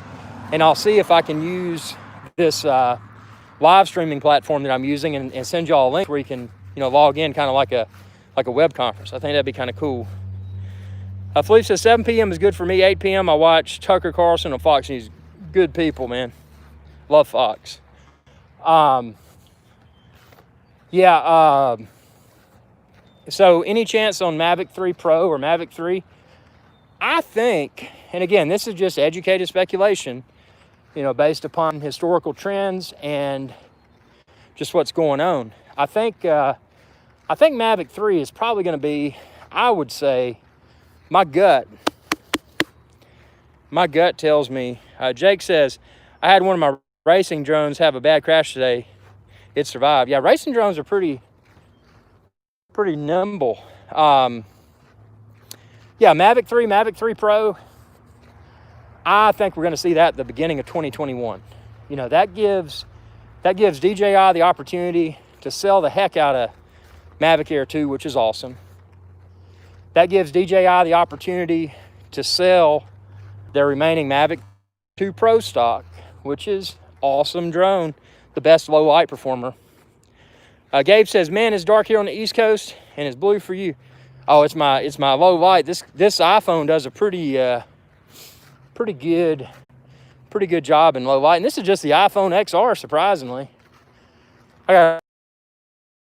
And I'll see if I can use this live streaming platform that I'm using and send y'all a link where you can, log in kind of like a web conference. I think that'd be kind of cool. Philippe says 7 p.m. is good for me. 8 p.m. I watch Tucker Carlson on Fox News. Good people, man. Love Fox. So any chance on Mavic 3 Pro or Mavic 3? I think, and again, this is just educated speculation, based upon historical trends and just what's going on. I think Mavic 3 is probably going to be, I would say, my gut tells me, Jake says, I had one of my racing drones have a bad crash today. It survived. Yeah, racing drones are pretty nimble. Mavic 3, Mavic 3 Pro, I think we're going to see that at the beginning of 2021. That gives DJI the opportunity to sell the heck out of Mavic Air 2, which is awesome. That gives DJI the opportunity to sell their remaining Mavic 2 Pro stock, which is awesome drone, the best low light performer. Gabe says, man, it's dark here on the East Coast and it's blue for you. Oh, it's my low light. This iPhone does a pretty good job in low light. And this is just the iPhone XR, surprisingly. I got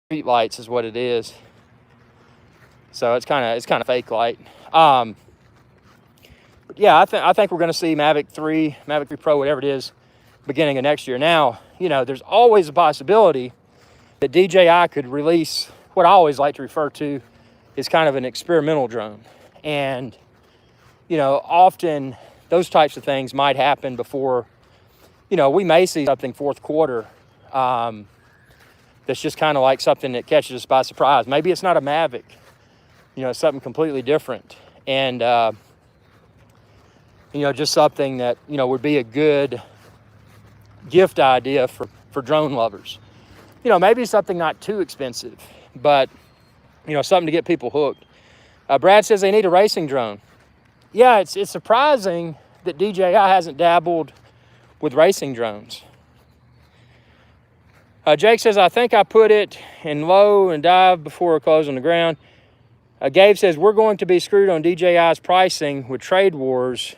street lights is what it is. So it's kind of fake light. I think we're going to see Mavic 3 Pro, whatever it is, beginning of next year. Now, there's always a possibility that DJI could release what I always like to refer to as kind of an experimental drone. And, often those types of things might happen before, we may see something fourth quarter that's just kind of like something that catches us by surprise. Maybe it's not a Mavic, something completely different. And, just something that, would be a good gift idea for drone lovers. Maybe something not too expensive, but, something to get people hooked. Brad says they need a racing drone. Yeah, it's surprising that DJI hasn't dabbled with racing drones. Jake says, I think I put it in low and dive before it closed on the ground. Gabe says, we're going to be screwed on DJI's pricing with trade wars.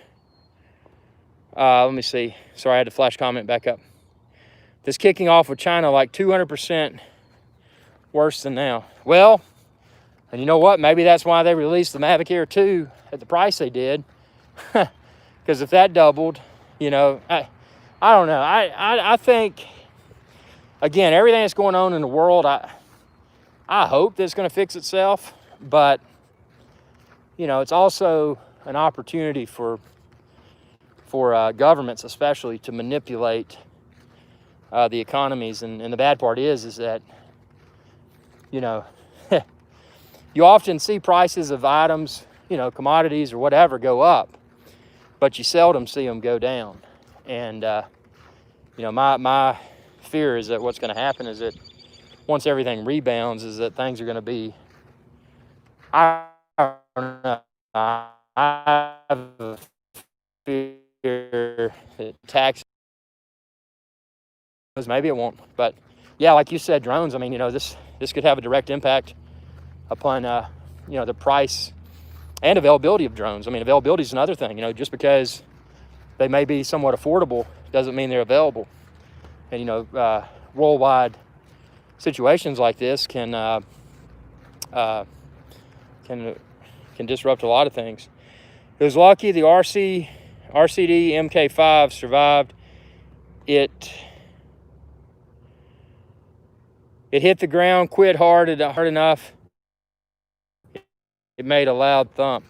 Let me see. Sorry, I had to flash comment back up. This kicking off with China like 200% worse than now. Well, and you know what? Maybe that's why they released the Mavic Air 2 at the price they did. Because if that doubled, I don't know. I think, again, everything that's going on in the world, I hope that it's going to fix itself. But, it's also an opportunity for governments especially to manipulate the economies. And the bad part is that, you often see prices of items, commodities or whatever go up, but you seldom see them go down. And, my fear is that what's going to happen is that once everything rebounds is that things are going to be, I don't know, I have a fear that taxes maybe it won't. But yeah, like you said, drones, I mean, this could have a direct impact upon, the price and availability of drones. I mean, availability is another thing. Just because they may be somewhat affordable doesn't mean they're available. And, worldwide situations like this can disrupt a lot of things. It was lucky the RCD MK5 survived. It hit the ground, quit hard enough. It made a loud thump.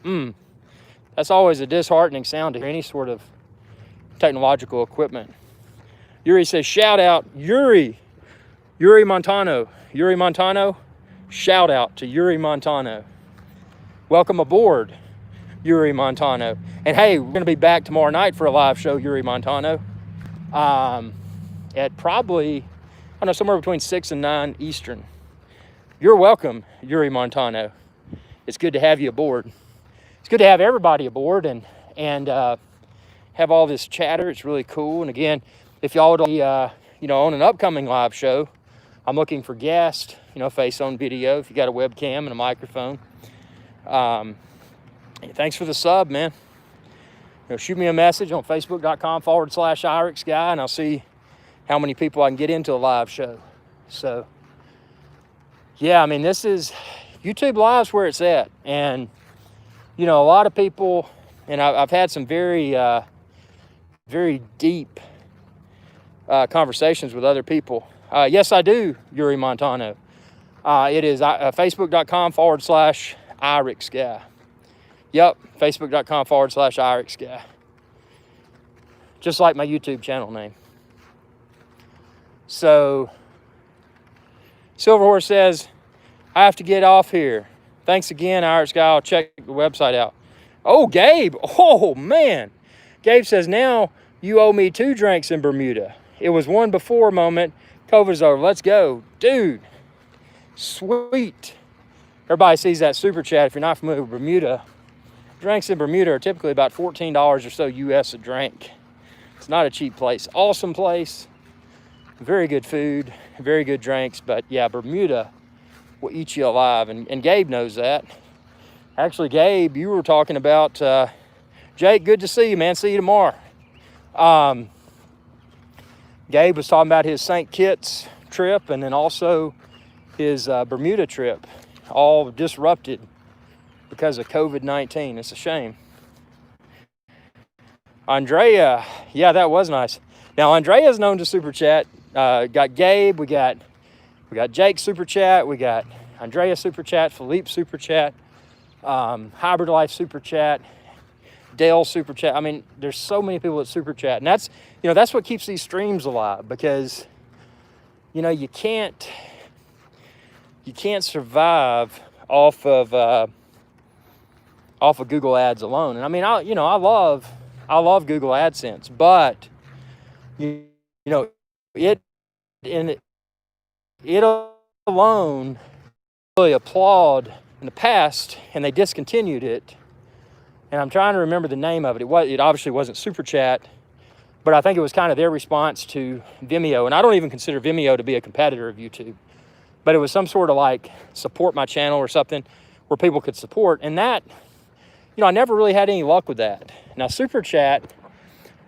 That's always a disheartening sound to hear any sort of technological equipment. Yuri says, shout out Yuri Montano. Yuri Montano, shout out to Yuri Montano. Welcome aboard, Yuri Montano. And hey, we're going to be back tomorrow night for a live show, Yuri Montano. At probably, somewhere between 6 and 9 Eastern. You're welcome, Yuri Montano. It's good to have you aboard. It's good to have everybody aboard and have all this chatter. It's really cool. And again, if y'all would be, on an upcoming live show, I'm looking for guests, face on video. If you got a webcam and a microphone. Thanks for the sub, man. Shoot me a message on facebook.com/IRIX guy, and I'll see how many people I can get into a live show. So, yeah, I mean, this is YouTube Live's where it's at. And, a lot of people, and I've had some very, very deep conversations with other people. Yes, I do, Yuri Montano. It is facebook.com/IRIX guy. Yep, facebook.com/IRIX guy. Just like my YouTube channel name. So, Silverhorse says, I have to get off here. Thanks again, IRIX guy. I'll check the website out. Oh, Gabe. Oh, man. Gabe says, now you owe me 2 drinks in Bermuda. It was one before moment. COVID's over. Let's go. Dude. Sweet. Everybody sees that super chat. If you're not familiar with Bermuda, drinks in Bermuda are typically about $14 or so US a drink. It's not a cheap place. Awesome place. Very good food. Very good drinks. But yeah, Bermuda will eat you alive. And Gabe knows that. Actually, Gabe, you were talking about, Jake, good to see you, man. See you tomorrow. Gabe was talking about his St. Kitts trip and then also his Bermuda trip, all disrupted because of COVID-19. It's a shame. Andrea, yeah, that was nice. Now, Andrea's known to super chat. Got Gabe, we got Jake super chat, we got Andrea super chat, Philippe super chat, Hybrid Life super chat, Dale super chat. I mean, there's so many people that super chat, and that's what keeps these streams alive, because you can't survive off of Google Ads alone. And I mean, I love Google AdSense, but it alone really applaud in the past, and they discontinued it. And I'm trying to remember the name of it. It obviously wasn't Super Chat, but I think it was kind of their response to Vimeo. And I don't even consider Vimeo to be a competitor of YouTube, but it was some sort of like support my channel or something where people could support. And that, I never really had any luck with that. Now, Super Chat,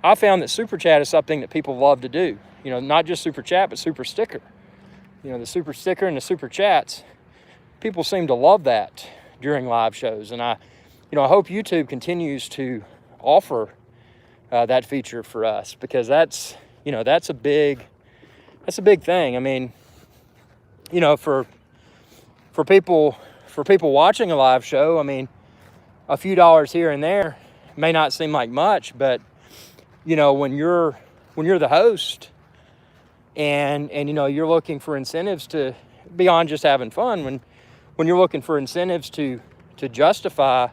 I found that Super Chat is something that people love to do. Not just Super Chat, but Super Sticker. The Super Sticker and the Super Chats, people seem to love that during live shows. And I hope YouTube continues to offer that feature for us, because that's a big thing. I mean, for people watching a live show, I mean, a few dollars here and there may not seem like much, but when you're the host and you're looking for incentives to beyond just having fun, when you're looking for incentives to justify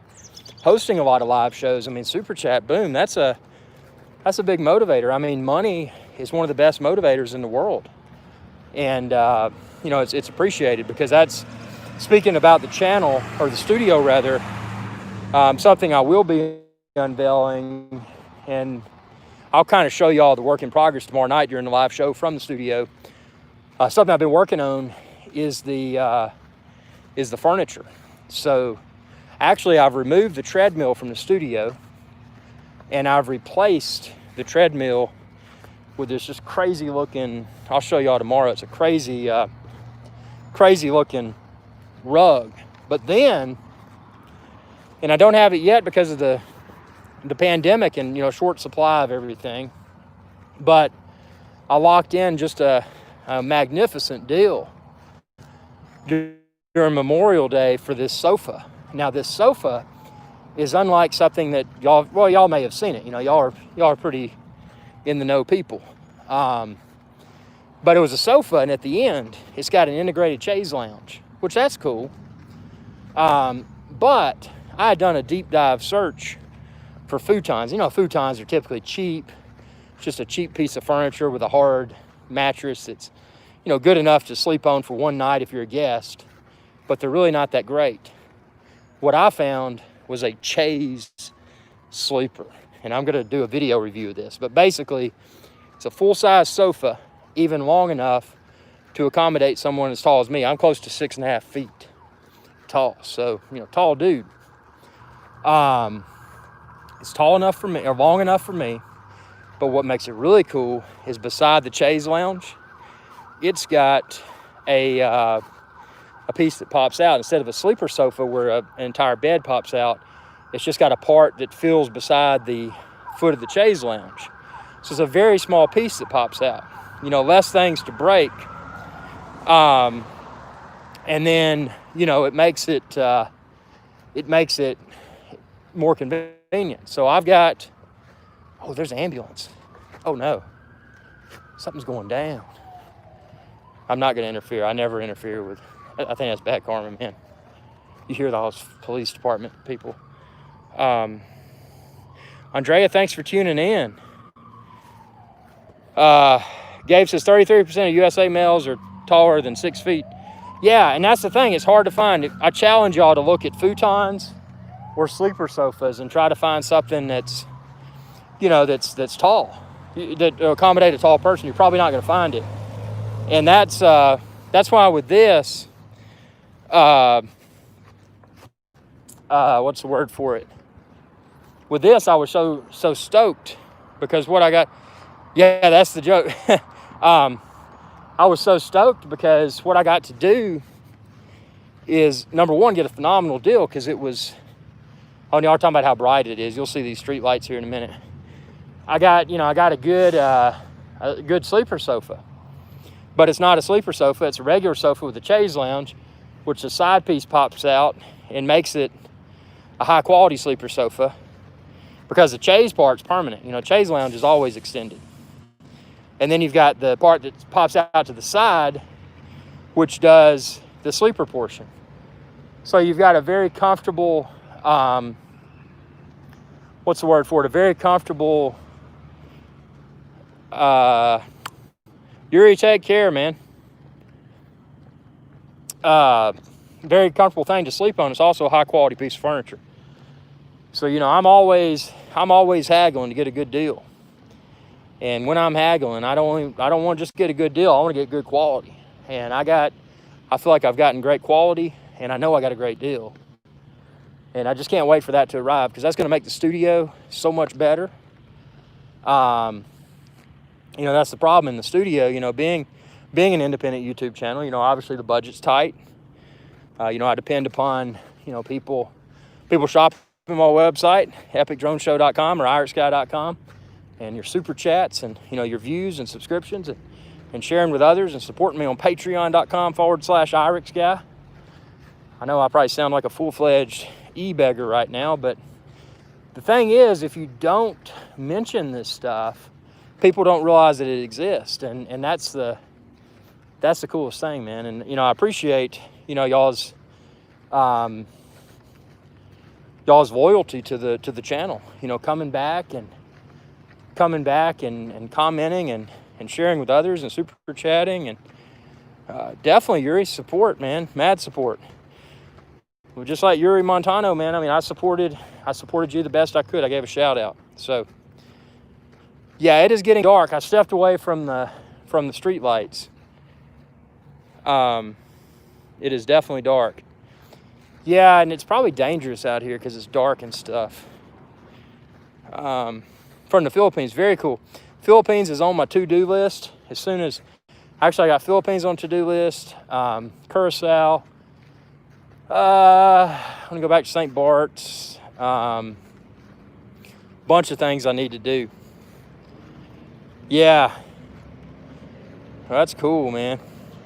hosting a lot of live shows, I mean, Super Chat, boom, that's a big motivator. I mean, money is one of the best motivators in the world. And, it's appreciated, because that's, speaking about the channel, or the studio rather, something I will be unveiling. And I'll kind of show you all the work in progress tomorrow night during the live show from the studio. Something I've been working on is the furniture. So actually, I've removed the treadmill from the studio, and I've replaced the treadmill with this just crazy looking, I'll show y'all tomorrow, it's a crazy looking rug. But then, and I don't have it yet because of the pandemic and, you know, short supply of everything, but I locked in just a magnificent deal during Memorial Day for this sofa. Now this sofa is unlike something that y'all may have seen it. You know, y'all are pretty in the know people. But it was a sofa, and at the end, it's got an integrated chaise lounge, which that's cool. But I had done a deep dive search for futons. You know, futons are typically cheap. It's just a cheap piece of furniture with a hard mattress that's, you know, good enough to sleep on for one night if you're a guest, but they're really not that great. What I found was a chaise sleeper, and I'm going to do a video review of this. But basically, it's a full-size sofa, even long enough to accommodate someone as tall as me. I'm close to 6.5 feet tall, so, you know, tall dude. It's tall enough for me, or long enough for me, but what makes it really cool is beside the chaise lounge, it's got a piece that pops out. Instead of a sleeper sofa where an entire bed pops out, it's just got a part that fills beside the foot of the chaise lounge. So it's a very small piece that pops out. You know, less things to break. And then, you know, it makes it more convenient. So I've got, oh, there's an ambulance. Oh no, something's going down. I'm not going to interfere. I never interfere with, I think that's bad karma, man. You hear those police department people. Andrea, thanks for tuning in. Gabe says 33% of USA males are taller than 6 feet. Yeah, and that's the thing. It's hard to find. I challenge y'all to look at futons or sleeper sofas and try to find something that's, you know, that's tall, that accommodate a tall person. You're probably not going to find it. And that's why with this, what's the word for it? With this, I was so stoked because what I got, yeah, that's the joke. I was so stoked because what I got to do is, number one, get a phenomenal deal because it was, oh, y'all are talking about how bright it is. You'll see these street lights here in a minute. I got a good sleeper sofa. But it's not a sleeper sofa, it's a regular sofa with a chaise lounge, which the side piece pops out and makes it a high quality sleeper sofa because the chaise part's permanent. You know, chaise lounge is always extended. And then you've got the part that pops out to the side, which does the sleeper portion. So you've got a very comfortable, what's the word for it? A very comfortable, Yuri, take care, man. Very comfortable thing to sleep on. It's also a high quality piece of furniture. So, you know, I'm always haggling to get a good deal. And when I'm haggling, I don't want to just get a good deal. I want to get good quality. And I feel like I've gotten great quality, and I know I got a great deal. And I just can't wait for that to arrive because that's going to make the studio so much better. You know, that's the problem in the studio, you know, being an independent YouTube channel, you know, obviously the budget's tight. You know, I depend upon, you know, people shopping on my website, epicdroneshow.com or irixguy.com, and your super chats and, you know, your views and subscriptions and sharing with others and supporting me on patreon.com/irixguy. I know I probably sound like a full-fledged e-beggar right now, but the thing is, if you don't mention this stuff, people don't realize that it exists, and that's the coolest thing, man. And you know, I appreciate, you know, y'all's loyalty to the channel. You know, coming back and commenting and sharing with others and super chatting and definitely Yuri's support, man, mad support. Well, just like Yuri Montano, man. I mean, I supported you the best I could. I gave a shout out. So Yeah, it is getting dark. I stepped away from the street lights. It is definitely dark. Yeah, and it's probably dangerous out here because it's dark and stuff. From the Philippines, very cool. Philippines is on my to-do list. As soon as, actually, I got Philippines on to-do list. Curacao. I'm gonna go back to St. Bart's. Bunch of things I need to do. Yeah, well, that's cool, man.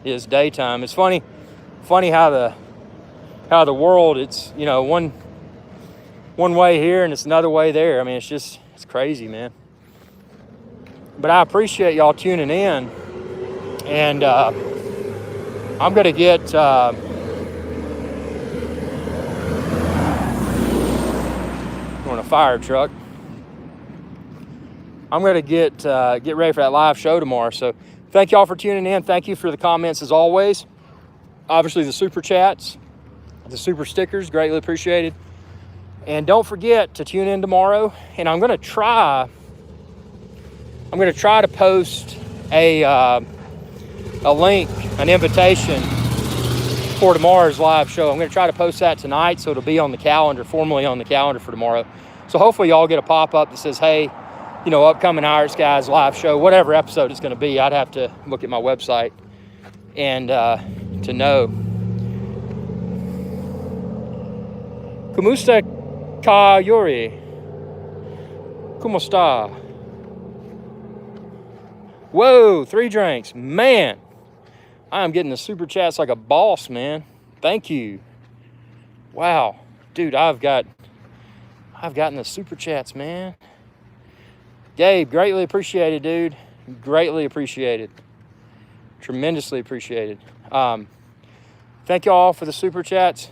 It's daytime. It's funny how the world, it's, you know, one way here and it's another way there. I mean, it's crazy, man. But I appreciate y'all tuning in, and I'm gonna get on a fire truck. I'm gonna get ready for that live show tomorrow. So thank y'all for tuning in. Thank you for the comments as always. Obviously the super chats, the super stickers, greatly appreciated. And don't forget to tune in tomorrow. And I'm gonna try to post a link, an invitation for tomorrow's live show. I'm gonna try to post that tonight, so it'll be on the calendar, formally on the calendar for tomorrow. So hopefully y'all get a pop-up that says, hey, you know, upcoming Irish Guys live show, whatever episode it's gonna be. I'd have to look at my website and to know. Kumusta ka, Yuri? Kumusta? Whoa, 3 drinks. Man, I am getting the super chats like a boss, man. Thank you. Wow. Dude, I've gotten the super chats, man. Gabe, greatly appreciated, dude. Greatly appreciated. Tremendously appreciated. Thank you all for the super chats,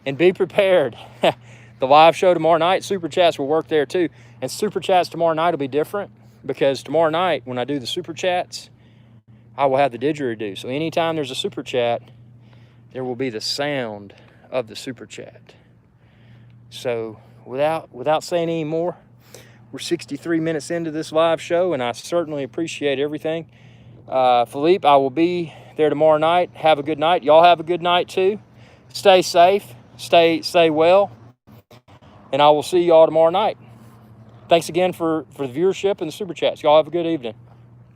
and be prepared. The live show tomorrow night, super chats will work there too. And super chats tomorrow night will be different, because tomorrow night when I do the super chats, I will have the didgeridoo. So anytime there's a super chat, there will be the sound of the super chat. So without saying any more, we're 63 minutes into this live show, and I certainly appreciate everything. Philippe, I will be there tomorrow night. Have a good night. Y'all have a good night too. Stay safe. Stay well. And I will see y'all tomorrow night. Thanks again for the viewership and the super chats. Y'all have a good evening.